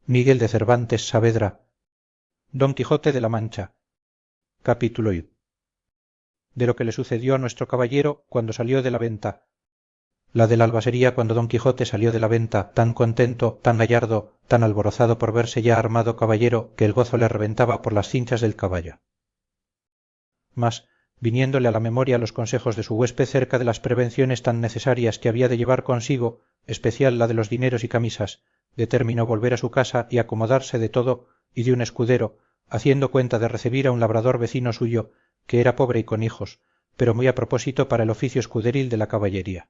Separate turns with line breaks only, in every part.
Miguel de Cervantes Saavedra, Don Quijote de la Mancha. Capítulo I. De lo que le sucedió a nuestro caballero cuando salió de la venta. La de la albacería cuando Don Quijote salió de la venta, tan contento, tan gallardo, tan alborozado por verse ya armado caballero, que el gozo le reventaba por las cinchas del caballo. Mas, viniéndole a la memoria los consejos de su huésped cerca de las prevenciones tan necesarias que había de llevar consigo, especial la de los dineros y camisas, determinó volver a su casa y acomodarse de todo y de un escudero, haciendo cuenta de recebir a un labrador vecino suyo, que era pobre y con hijos, pero muy a propósito para el oficio escuderil de la caballería.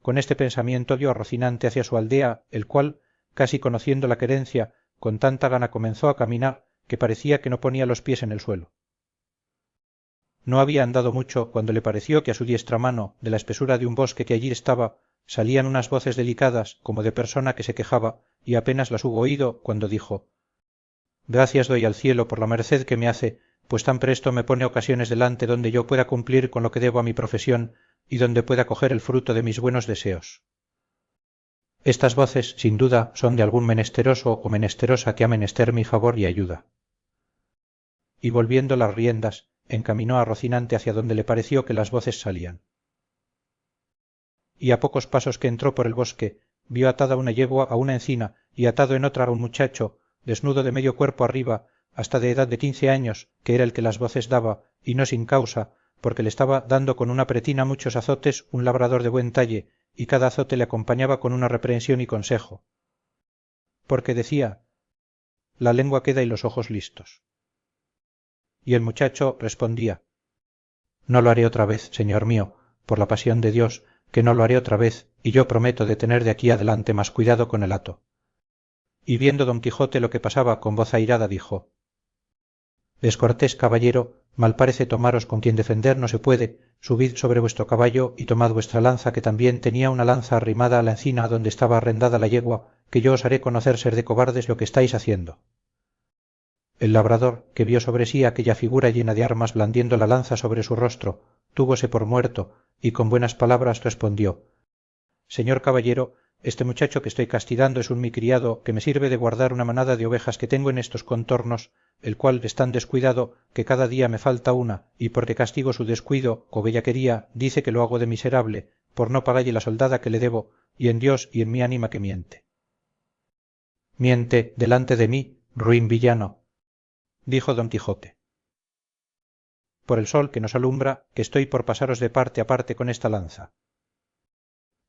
Con este pensamiento dio a Rocinante hacia su aldea, el cual, casi conociendo la querencia, con tanta gana comenzó a caminar, que parecía que no ponía los pies en el suelo. No había andado mucho cuando le pareció que a su diestra mano, de la espesura de un bosque que allí estaba, salían unas voces delicadas como de persona que se quejaba, y apenas las hubo oído cuando dijo: gracias doy al cielo por la merced que me hace, pues tan presto me pone ocasiones delante donde yo pueda cumplir con lo que debo a mi profesión y donde pueda coger el fruto de mis buenos deseos. Estas voces, sin duda, son de algún menesteroso o menesterosa que ha menester mi favor y ayuda. Y volviendo las riendas, encaminó a Rocinante hacia donde le pareció que las voces salían. Y a pocos pasos que entró por el bosque, vio atada una yegua a una encina y atado en otra a un muchacho, desnudo de medio cuerpo arriba, hasta de edad de 15 años, que era el que las voces daba, y no sin causa, porque le estaba dando con una pretina muchos azotes un labrador de buen talle, y cada azote le acompañaba con una reprehensión y consejo. Porque decía: la lengua queda y los ojos listos. Y el muchacho respondía: no lo haré otra vez, señor mío, por la pasión de Dios, que no lo haré otra vez, y yo prometo de tener de aquí adelante más cuidado con el hato. Y viendo Don Quijote lo que pasaba con voz airada, dijo: descortés caballero, mal parece tomaros con quien defender no se puede, subid sobre vuestro caballo y tomad vuestra lanza, que también tenía una lanza arrimada a la encina donde estaba arrendada la yegua, que yo os haré conocer ser de cobardes lo que estáis haciendo. El labrador, que vio sobre sí aquella figura llena de armas blandiendo la lanza sobre su rostro, túvose por muerto, y con buenas palabras respondió: señor caballero, este muchacho que estoy castigando es un mi criado que me sirve de guardar una manada de ovejas que tengo en estos contornos, el cual es tan descuidado que cada día me falta una, y porque castigo su descuido o bellaquería dice que lo hago de miserable, por no pagalle la soldada que le debo, y en Dios y en mi ánima que miente. Miente delante de mí, ruin villano, dijo Don Quijote. Por el sol que nos alumbra, que estoy por pasaros de parte a parte con esta lanza.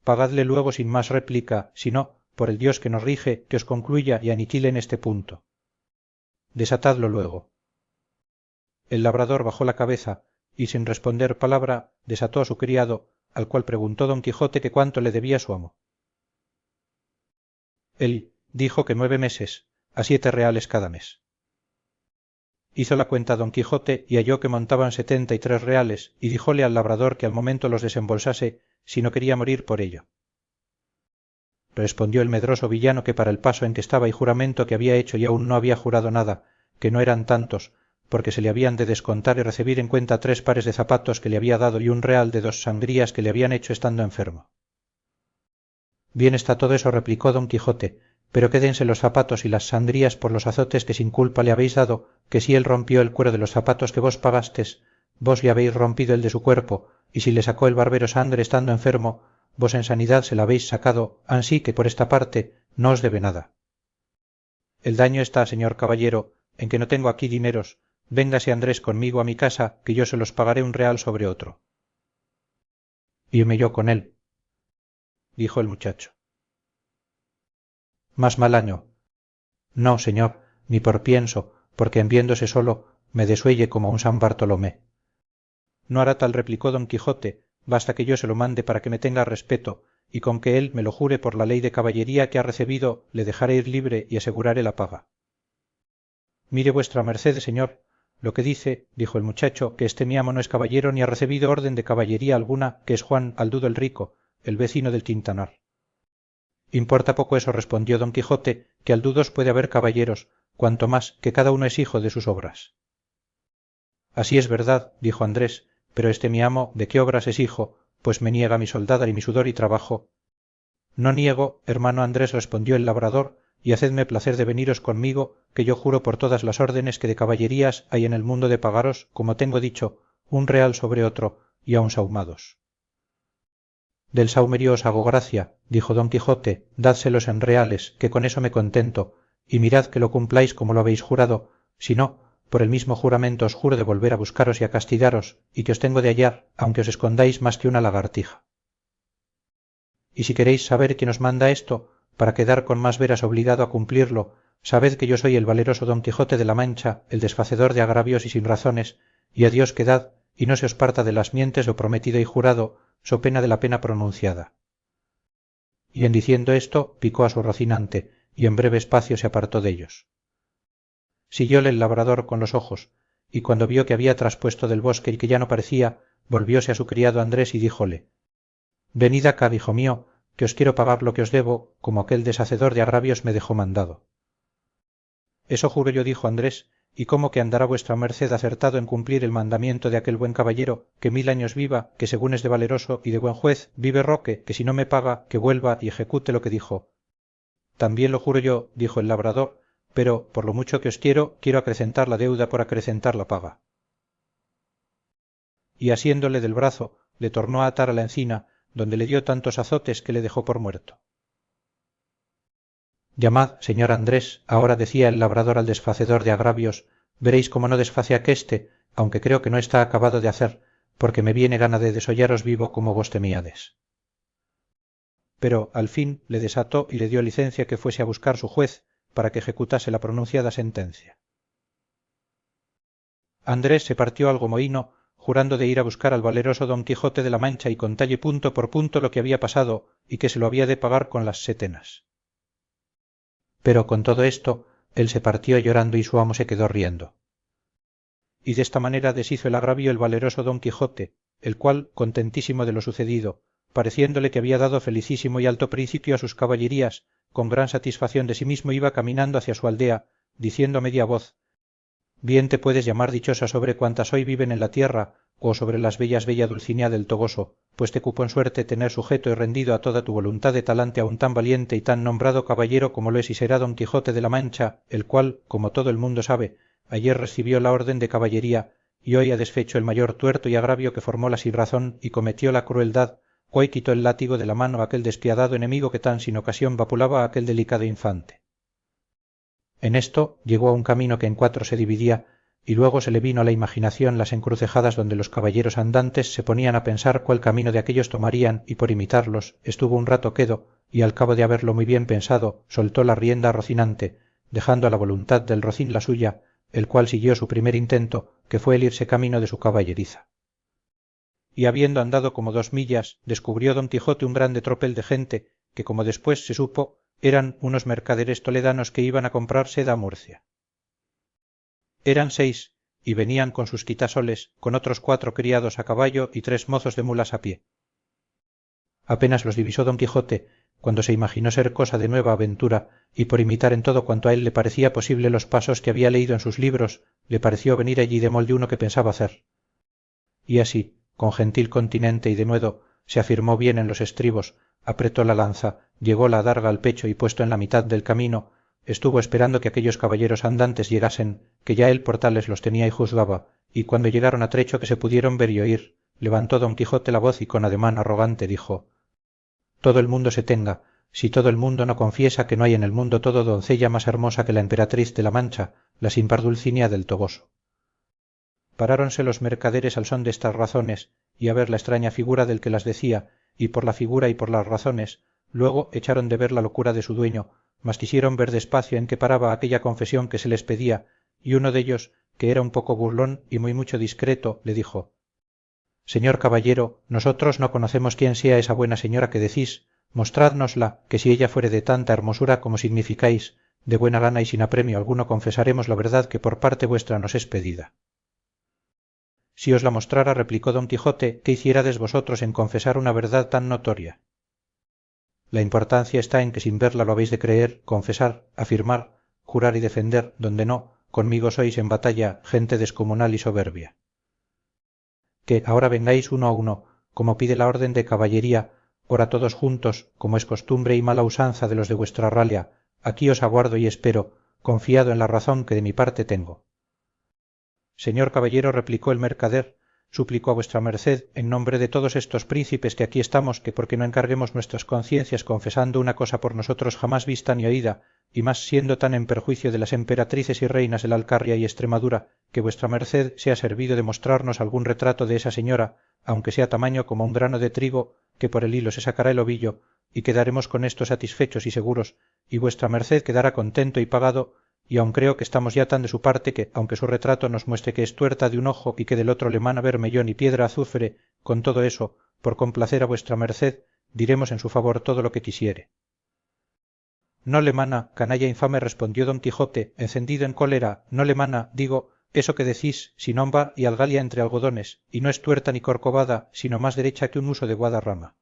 Pagadle luego sin más réplica, si no, por el Dios que nos rige, que os concluya y aniquile en este punto. Desatadlo luego. El labrador bajó la cabeza, y sin responder palabra, desató a su criado, al cual preguntó Don Quijote que cuánto le debía su amo. Él dijo que 9 meses, a 7 reales cada mes. Hizo la cuenta Don Quijote y halló que montaban 73 reales, y díjole al labrador que al momento los desembolsase, si no quería morir por ello. Respondió el medroso villano que para el paso en que estaba y juramento que había hecho y aún no había jurado nada, que no eran tantos, porque se le habían de descontar y recebir en cuenta 3 pares de zapatos que le había dado y un real de 2 sangrías que le habían hecho estando enfermo. Bien está todo eso, replicó Don Quijote, pero quédense los zapatos y las sangrías por los azotes que sin culpa le habéis dado, que si él rompió el cuero de los zapatos que vos pagastes, vos le habéis rompido el de su cuerpo, y si le sacó el barbero sangre estando enfermo, vos en sanidad se la habéis sacado, ansí que por esta parte no os debe nada. El daño está, señor caballero, en que no tengo aquí dineros. Véngase Andrés conmigo a mi casa, que yo se los pagaré un real sobre otro. Irme yo con él, dijo el muchacho. Más mal año. No, señor, ni por pienso, porque en viéndose solo me desuelle como un San Bartolomé. No hará tal, replicó Don Quijote, basta que yo se lo mande para que me tenga respeto, y con que él me lo jure por la ley de caballería que ha recebido le dejaré ir libre y aseguraré la paga. Mire vuestra merced, señor, lo que dice, dijo el muchacho, que este mi amo no es caballero ni ha recebido orden de caballería alguna, que es Juan Haldudo el Rico, el vecino del Quintanar. Importa poco eso, respondió Don Quijote, que haldudos puede haber caballeros, cuanto más que cada uno es hijo de sus obras. Así es verdad, dijo Andrés, pero este mi amo, ¿de qué obras es hijo? Pues me niega mi soldada y mi sudor y trabajo. No niego, hermano Andrés, respondió el labrador, y hacedme placer de veniros conmigo, que yo juro por todas las órdenes que de caballerías hay en el mundo de pagaros, como tengo dicho, un real sobre otro, y aun sahumados. Del sahumerio os hago gracia, dijo don Quijote, dádselos en reales, que con eso me contento, y mirad que lo cumpláis como lo habéis jurado, si no, por el mismo juramento os juro de volver a buscaros y a castigaros, y que os tengo de hallar, aunque os escondáis más que una lagartija. Y si queréis saber quién os manda esto, para quedar con más veras obligado a cumplirlo, sabed que yo soy el valeroso don Quijote de la Mancha, el desfacedor de agravios y sin razones, y a Dios quedad, y no se os parta de las mientes lo prometido y jurado, so pena de la pena pronunciada. Y en diciendo esto picó a su rocinante, y en breve espacio se apartó dellos. Siguióle el labrador con los ojos, y cuando vio que había traspuesto del bosque y que ya no parecía, volvióse a su criado Andrés y díjole: venid acá, hijo mío, que os quiero pagar lo que os debo, como aquel deshacedor de agravios me dejó mandado. Eso juro yo, dijo Andrés, y cómo que andará vuestra merced acertado en cumplir el mandamiento de aquel buen caballero, que 1000 años viva, que según es de valeroso y de buen juez, vive Roque, que si no me paga, que vuelva y ejecute lo que dijo. También lo juro yo, dijo el labrador, pero, por lo mucho que os quiero acrecentar la deuda por acrecentar la paga. Y asiéndole del brazo, le tornó a atar a la encina, donde le dio tantos azotes que le dejó por muerto. Llamad, señor Andrés, ahora decía el labrador al desfacedor de agravios, veréis cómo no desface aquéste, aunque creo que no está acabado de hacer, porque me viene gana de desollaros vivo como vos temíades. Pero al fin le desató y le dio licencia que fuese a buscar su juez, para que ejecutase la pronunciada sentencia. Andrés se partió algo mohíno, jurando de ir a buscar al valeroso don Quijote de la Mancha y contalle punto por punto lo que había pasado y que se lo había de pagar con las setenas. Pero con todo esto, él se partió llorando y su amo se quedó riendo. Y desta manera deshizo el agravio el valeroso don Quijote, el cual, contentísimo de lo sucedido, pareciéndole que había dado felicísimo y alto principio a sus caballerías, con gran satisfacción de sí mismo iba caminando hacia su aldea, diciendo a media voz: bien te puedes llamar dichosa sobre cuantas hoy viven en la tierra, o sobre las bellas bella Dulcinea del Toboso, pues te cupo en suerte tener sujeto y rendido a toda tu voluntad de talante a un tan valiente y tan nombrado caballero como lo es y será don Quijote de la Mancha, el cual, como todo el mundo sabe, ayer recibió la orden de caballería y hoy ha desfecho el mayor tuerto y agravio que formó la sinrazón y cometió la crueldad, hoy quitó el látigo de la mano a aquel despiadado enemigo que tan sin ocasión vapulaba a aquel delicado infante. En esto llegó a un camino que en 4 se dividía, y luego se le vino a la imaginación las encrucejadas donde los caballeros andantes se ponían a pensar cuál camino de aquellos tomarían, y por imitarlos estuvo un rato quedo, y al cabo de haberlo muy bien pensado soltó la rienda a Rocinante, dejando a la voluntad del rocín la suya, el cual siguió su primer intento, que fue el irse camino de su caballeriza. Y habiendo andado como 2 millas, descubrió don Quijote un grande tropel de gente, que como después se supo, eran unos mercaderes toledanos que iban a comprar seda a Murcia. Eran 6, y venían con sus quitasoles, con otros 4 criados a caballo y 3 mozos de mulas a pie. Apenas los divisó don Quijote, cuando se imaginó ser cosa de nueva aventura, y por imitar en todo cuanto a él le parecía posible los pasos que había leído en sus libros, le pareció venir allí de molde uno que pensaba hacer. Y así, con gentil continente y denuedo, se afirmó bien en los estribos, apretó la lanza, llegó la adarga al pecho y puesto en la mitad del camino, estuvo esperando que aquellos caballeros andantes llegasen, que ya él por tales los tenía y juzgaba, y cuando llegaron a trecho que se pudieron ver y oír, levantó don Quijote la voz y con ademán arrogante dijo: todo el mundo se tenga, si todo el mundo no confiesa que no hay en el mundo todo doncella más hermosa que la emperatriz de la Mancha, la sin par Dulcinea del Toboso. Paráronse los mercaderes al son de estas razones, y a ver la extraña figura del que las decía, y por la figura y por las razones, luego echaron de ver la locura de su dueño, mas quisieron ver despacio en qué paraba aquella confesión que se les pedía, y uno dellos, que era un poco burlón y muy mucho discreto, le dijo: señor caballero, nosotros no conocemos quién sea esa buena señora que decís, mostrádnosla, que si ella fuere de tanta hermosura como significáis, de buena gana y sin apremio alguno confesaremos la verdad que por parte vuestra nos es pedida. Si os la mostrara, replicó don Quijote, ¿qué hiciérades vosotros en confesar una verdad tan notoria? La importancia está en que sin verla lo habéis de creer, confesar, afirmar, jurar y defender, donde no, conmigo sois en batalla gente descomunal y soberbia. Que ahora vengáis uno a uno, como pide la orden de caballería, ora todos juntos, como es costumbre y mala usanza de los de vuestra ralia, aquí os aguardo y espero confiado en la razón que de mi parte tengo. Señor caballero, replicó el mercader, suplico a vuestra merced en nombre de todos estos príncipes que aquí estamos que porque no encarguemos nuestras conciencias confesando una cosa por nosotros jamás vista ni oída, y más siendo tan en perjuicio de las emperatrices y reinas de la Alcarria y Extremadura, que vuestra merced sea servido de mostrarnos algún retrato de esa señora, aunque sea tamaño como un grano de trigo, que por el hilo se sacará el ovillo, y quedaremos con esto satisfechos y seguros, y vuestra merced quedará contento y pagado, y aun creo que estamos ya tan de su parte que, aunque su retrato nos muestre que es tuerta de un ojo y que del otro le mana bermellón y piedra azufre, con todo eso, por complacer a vuestra merced, diremos en su favor todo lo que quisiere. No le mana, canalla infame, respondió don Quijote, encendido en cólera, no le mana, digo, eso que decís, si non va y algalia entre algodones, y no es tuerta ni corcovada, sino más derecha que un huso de guadarrama.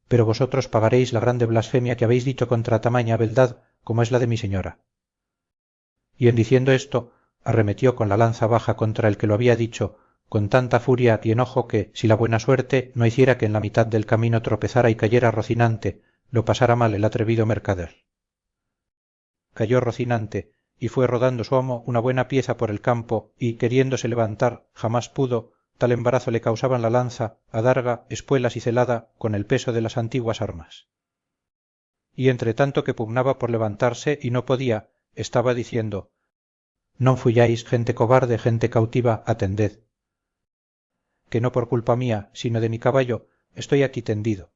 Pero vosotros pagaréis la grande blasfemia que habéis dicho contra tamaña beldad, como es la de mi señora. Y en diciendo esto, arremetió con la lanza baja contra el que lo había dicho, con tanta furia y enojo que, si la buena suerte no hiciera que en la mitad del camino tropezara y cayera Rocinante, lo pasara mal el atrevido mercader. Cayó Rocinante, y fue rodando su amo una buena pieza por el campo, y, queriéndose levantar, jamás pudo, tal embarazo le causaban la lanza, adarga, espuelas y celada, con el peso de las antiguas armas. Y entre tanto que pugnaba por levantarse y no podía, estaba diciendo: non fuyáis, gente cobarde, gente cautiva, atended, que no por culpa mía, sino de mi caballo, estoy aquí tendido.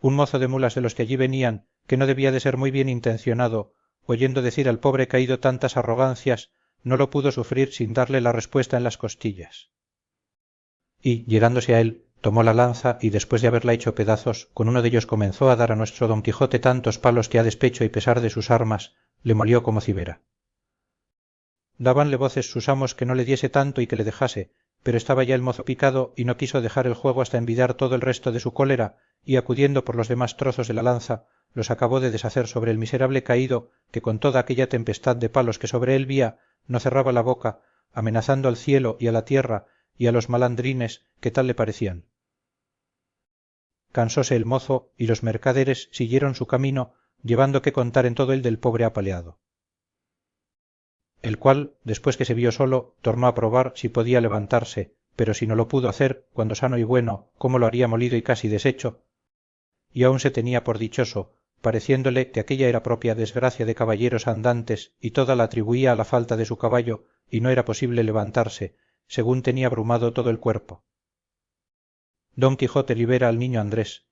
Un mozo de mulas de los que allí venían, que no debía de ser muy bien intencionado, oyendo decir al pobre caído tantas arrogancias, no lo pudo sufrir sin darle la respuesta en las costillas. Y, llegándose a él, tomó la lanza y después de haberla hecho pedazos, con uno de ellos comenzó a dar a nuestro don Quijote tantos palos que a despecho y pesar de sus armas, le molió como cibera. Dábanle voces sus amos que no le diese tanto y que le dejase, pero estaba ya el mozo picado y no quiso dejar el juego hasta envidar todo el resto de su cólera, y acudiendo por los demás trozos de la lanza, los acabó de deshacer sobre el miserable caído, que con toda aquella tempestad de palos que sobre él vía, no cerraba la boca, amenazando al cielo y a la tierra y a los malandrines que tal le parecían. Cansóse el mozo y los mercaderes siguieron su camino, llevando que contar en todo el del pobre apaleado. El cual, después que se vio solo, tornó a probar si podía levantarse, pero si no lo pudo hacer, cuando sano y bueno, cómo lo haría molido y casi deshecho, y aún se tenía por dichoso, pareciéndole que aquella era propia desgracia de caballeros andantes y toda la atribuía a la falta de su caballo y no era posible levantarse, según tenía brumado todo el cuerpo. Don Quijote libera al niño Andrés,